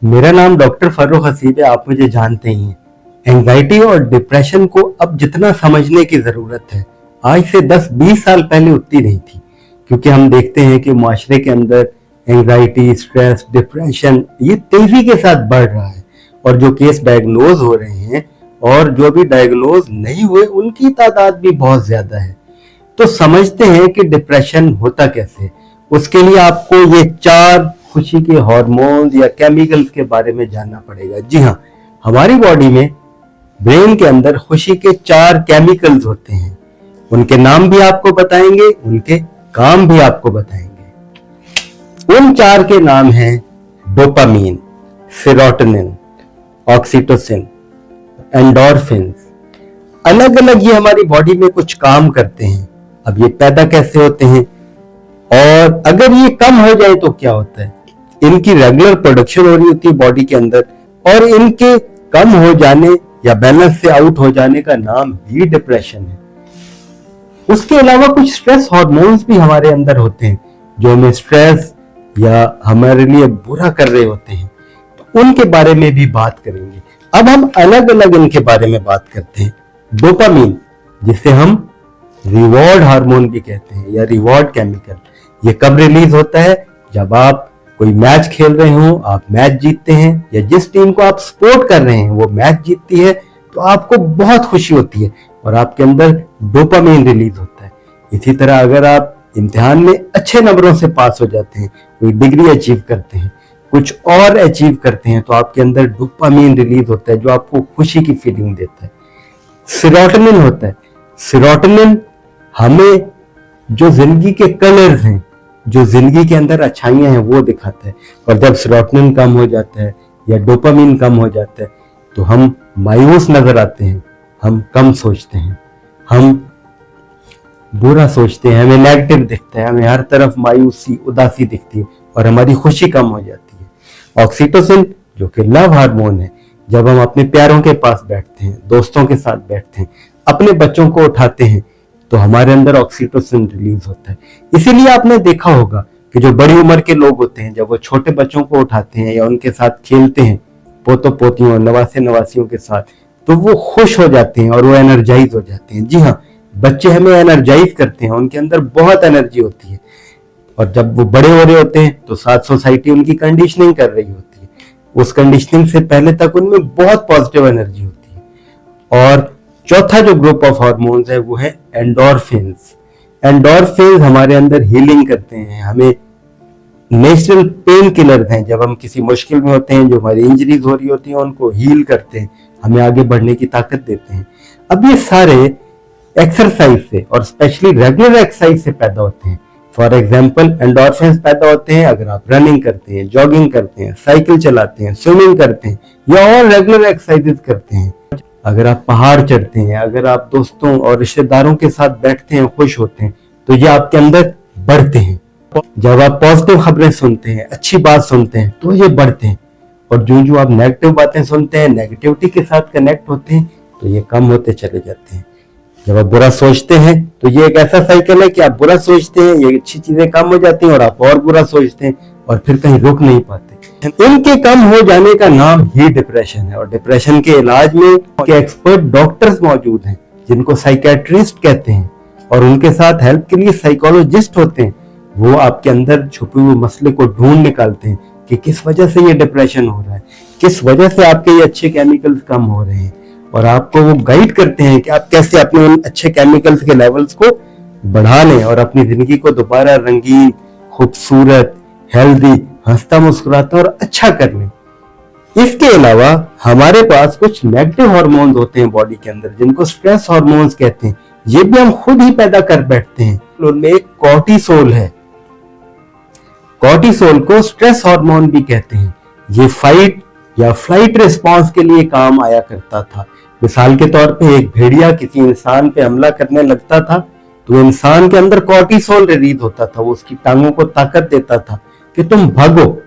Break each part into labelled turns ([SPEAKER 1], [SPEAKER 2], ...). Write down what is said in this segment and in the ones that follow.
[SPEAKER 1] मेरा नाम डॉक्टर फर्रुख हसीब है। आप मुझे जानते ही हैं। एंजाइटी और डिप्रेशन को अब जितना समझने की जरूरत है, आज से 10-20 साल पहले उतनी नहीं थी। क्योंकि हम देखते हैं कि माशरे के अंदर एंजाइटी, स्ट्रेस, डिप्रेशन ये तेजी के साथ बढ़ रहा है। और जो केस डायग्नोज हो रहे हैं और जो भी डायग्नोज नहीं हुए उनकी तादाद भी बहुत ज्यादा है। तो समझते हैं कि डिप्रेशन होता कैसे। उसके लिए आपको ये 4 खुशी के हार्मोन्स या केमिकल्स के बारे में जानना पड़ेगा। जी हाँ, हमारी बॉडी में ब्रेन के अंदर खुशी के 4 केमिकल्स होते हैं। उनके नाम भी आपको बताएंगे, उनके काम भी आपको बताएंगे। उन 4 के नाम हैं डोपामीन, सेरोटोनिन, ऑक्सीटोसिन, एंडोर्फिन्स। अलग अलग ये हमारी बॉडी में कुछ काम करते हैं। अब ये पैदा कैसे होते हैं और अगर ये कम हो जाए तो क्या होता है। इनकी रेगुलर प्रोडक्शन हो रही होती है बॉडी के अंदर, और इनके कम हो जाने या बैलेंस से आउट हो जाने का नाम ही डिप्रेशन है। उसके अलावा कुछ स्ट्रेस हार्मोन्स भी हमारे अंदर होते हैं जो हमें स्ट्रेस या हमारे लिए बुरा कर रहे होते हैं, तो उनके बारे में भी बात करेंगे। अब हम अलग अलग इनके बारे में बात करते हैं। डोपामीन, जिसे हम रिवॉर्ड हार्मोन भी कहते हैं या रिवॉर्ड केमिकल, ये कब रिलीज होता है? जब आप कोई मैच खेल रहे हो, आप मैच जीतते हैं या जिस टीम को आप सपोर्ट कर रहे हैं वो मैच जीतती है, तो आपको बहुत खुशी होती है और आपके अंदर डोपामीन रिलीज होता है। इसी तरह अगर आप इम्तिहान में अच्छे नंबरों से पास हो जाते हैं, कोई डिग्री अचीव करते हैं, कुछ और अचीव करते हैं, तो आपके अंदर डोपामीन रिलीज होता है जो आपको खुशी की फीलिंग देता है। सेरोटोनिन होता है। सेरोटोनिन हमें जो जिंदगी के कलर्स हैं, जो जिंदगी के अंदर अच्छाइयां हैं वो दिखाता है। और जब सेरोटोनिन कम हो जाता है या डोपामीन कम हो जाता है तो हम मायूस नजर आते हैं, हम कम सोचते हैं, हम बुरा सोचते हैं, हमें नेगेटिव दिखता है, हमें हर तरफ मायूसी, उदासी दिखती है और हमारी खुशी कम हो जाती है। ऑक्सीटोसिन, जो कि लव हार्मोन है, जब हम अपने प्यारों के पास बैठते हैं, दोस्तों के साथ बैठते हैं, अपने बच्चों को उठाते हैं, तो हमारे अंदर ऑक्सीटोसिन रिलीज होता है। इसीलिए आपने देखा होगा कि जो बड़ी उम्र के लोग होते हैं, जब वो छोटे बच्चों को उठाते हैं या उनके साथ खेलते हैं, पोतों पोतियों और नवासे नवासियों के साथ, तो वो खुश हो जाते हैं और वो एनर्जाइज हो जाते हैं। जी हाँ, बच्चे हमें एनर्जाइज करते हैं, उनके अंदर बहुत एनर्जी होती है। और जब वो बड़े हो रहे होते हैं तो साथ सोसाइटी उनकी कंडीशनिंग कर रही होती है। उस कंडीशनिंग से पहले तक उनमें बहुत पॉजिटिव एनर्जी होती है। और चौथा जो ग्रुप ऑफ हार्मोन्स है वो है एंडोर्फिन्स। एंडोर्फिन्स हमारे अंदर हीलिंग करते हैं, हमें नेचुरल पेन किलर्स हैं। जब हम किसी मुश्किल में होते हैं, जो हमारी इंजरीज हो रही होती हैं, उनको हील करते हैं, हमें आगे बढ़ने की ताकत देते हैं। अब ये सारे एक्सरसाइज से और स्पेशली रेगुलर एक्सरसाइज से पैदा होते हैं। फॉर एग्जाम्पल, एंडोर्फिन्स पैदा होते हैं अगर आप रनिंग करते हैं, जॉगिंग करते हैं, साइकिल चलाते हैं, स्विमिंग करते हैं या और रेगुलर एक्सरसाइजेस करते हैं। अगर आप पहाड़ चढ़ते हैं, अगर आप दोस्तों और रिश्तेदारों के साथ बैठते हैं, खुश होते हैं, तो ये आपके अंदर बढ़ते हैं। जब आप पॉजिटिव खबरें सुनते हैं, अच्छी बात सुनते हैं, तो ये बढ़ते हैं। और जो आप नेगेटिव बातें सुनते हैं, नेगेटिविटी के साथ कनेक्ट होते हैं, तो ये कम होते चले जाते हैं। जब आप बुरा सोचते हैं तो ये एक ऐसा साइकिल है कि आप बुरा सोचते हैं, ये अच्छी चीजें कम हो जाती हैं और आप और बुरा सोचते हैं और फिर कहीं रुक नहीं पाते। इनके कम हो जाने का नाम ही डिप्रेशन है। और डिप्रेशन के इलाज में के एक्सपर्ट डॉक्टर्स मौजूद हैं जिनको साइकेट्रिस्ट कहते हैं, और उनके साथ हेल्प के लिए साइकोलॉजिस्ट होते हैं। वो आपके अंदर छुपे हुए मसले को ढूंढ निकालते हैं कि किस वजह से ये डिप्रेशन हो रहा है, किस वजह से आपके ये अच्छे केमिकल्स कम हो रहे हैं, और आपको वो गाइड करते हैं कि आप कैसे अपने उन अच्छे केमिकल्स के लेवल्स को बढ़ा लें और अपनी जिंदगी को दोबारा रंगीन, खूबसूरत, हेल्दी, हंसता मुस्कुराता और अच्छा कर लें। इसके अलावा हमारे पास कुछ नेगेटिव हार्मोन्स होते हैं बॉडी के अंदर जिनको स्ट्रेस हार्मोन्स कहते हैं। ये भी हम खुद ही पैदा कर बैठते हैं। उनमें एक कॉर्टिसोल है। कॉर्टिसोल को स्ट्रेस हार्मोन भी कहते हैं। ये फाइट या फ्लाइट रिस्पांस के लिए काम आया करता था। मिसाल के तौर पे एक भेड़िया किसी इंसान पे हमला करने लगता था तो इंसान के अंदर कॉर्टिसोल रिलीज होता था। वो उसकी टांगों को ताकत देता था कि तुम भागो,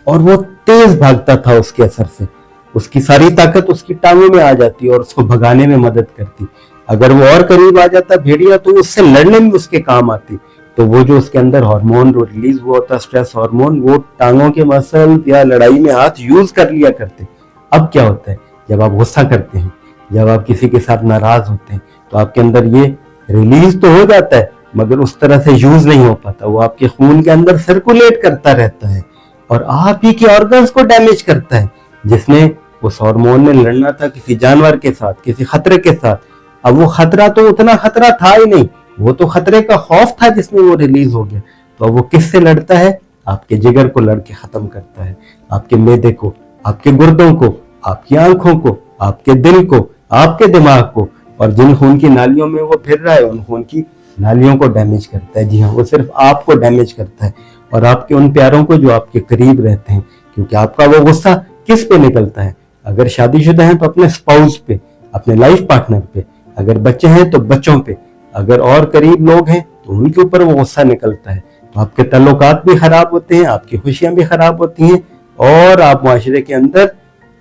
[SPEAKER 1] और वो तेज भागता था। उसके असर से उसकी सारी ताकत उसकी टांगों में आ जाती और उसको भगाने में मदद करती। अगर वो और करीब आ जाता भेड़िया तो उससे लड़ने में उसके काम आती। तो वो जो उसके अंदर हार्मोन रिलीज हुआ होता स्ट्रेस हार्मोन, वो टांगों के मसल या लड़ाई में हाथ यूज कर लिया करते। अब क्या होता है, जब आप गुस्सा करते हैं, जब आप किसी के साथ नाराज होते हैं, तो आपके अंदर ये रिलीज तो हो जाता है मगर उस तरह से यूज नहीं हो पाता, वो आपके खून के अंदर सर्कुलेट करता रहता है और आप ही के ऑर्गन्स को डैमेज करता है। जिसने उस हार्मोन ने लड़ना था किसी जानवर के साथ, किसी खतरे के साथ, अब वो खतरा तो उतना खतरा था ही नहीं, वो तो खतरे का खौफ था जिसमें वो रिलीज हो गया। तो अब वो किससे लड़ता है, आपके जिगर को लड़के खत्म करता है, आपके मैदे को, आपके गुर्दों को, आपकी आंखों को, आपके दिल को, आपके दिमाग को, और जिन खून की नालियों में वो फिर रहा है उन खून की नालियों को डैमेज करता है। जी हाँ, वो सिर्फ आपको डैमेज करता है और आपके उन प्यारों को जो आपके करीब रहते हैं। क्योंकि आपका वो गुस्सा किस पे निकलता है, अगर शादीशुदा हैं तो अपने स्पाउस पे, अपने लाइफ पार्टनर पे, अगर बच्चे हैं तो बच्चों पे, अगर और करीब लोग हैं तो उनके ऊपर वो गुस्सा निकलता है। तो आपके ताल्लुकात भी खराब होते हैं, आपकी खुशियां भी खराब होती हैं और आप माशरे के अंदर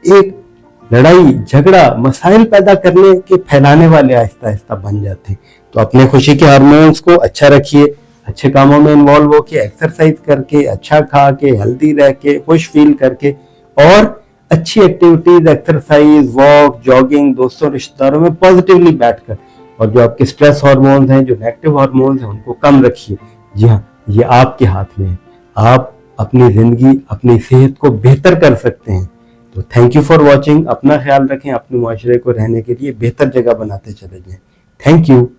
[SPEAKER 1] एक लड़ाई झगड़ा मसाइल पैदा करने के फैलाने वाले आहिस्ता आहिस्ता बन जाते हैं। तो अपने खुशी के हार्मोन्स को अच्छा रखिए, अच्छे कामों में इन्वॉल्व होके, एक्सरसाइज करके, अच्छा खा के, हेल्दी रह के, खुश फील करके, और अच्छी एक्टिविटीज, एक्सरसाइज, वॉक, जॉगिंग, दोस्तों रिश्तेदारों में पॉजिटिवली बैठकर, और जो आपके स्ट्रेस हार्मोन्स हैं, जो नेगेटिव हार्मोन्स हैं, उनको कम रखिए। जी हाँ, ये आपके हाथ में है, आप अपनी जिंदगी, अपनी सेहत को बेहतर कर सकते हैं। तो थैंक यू फॉर वॉचिंग। अपना ख्याल रखें, अपने माशरे को रहने के लिए बेहतर जगह बनाते चले जाएं। Thank you.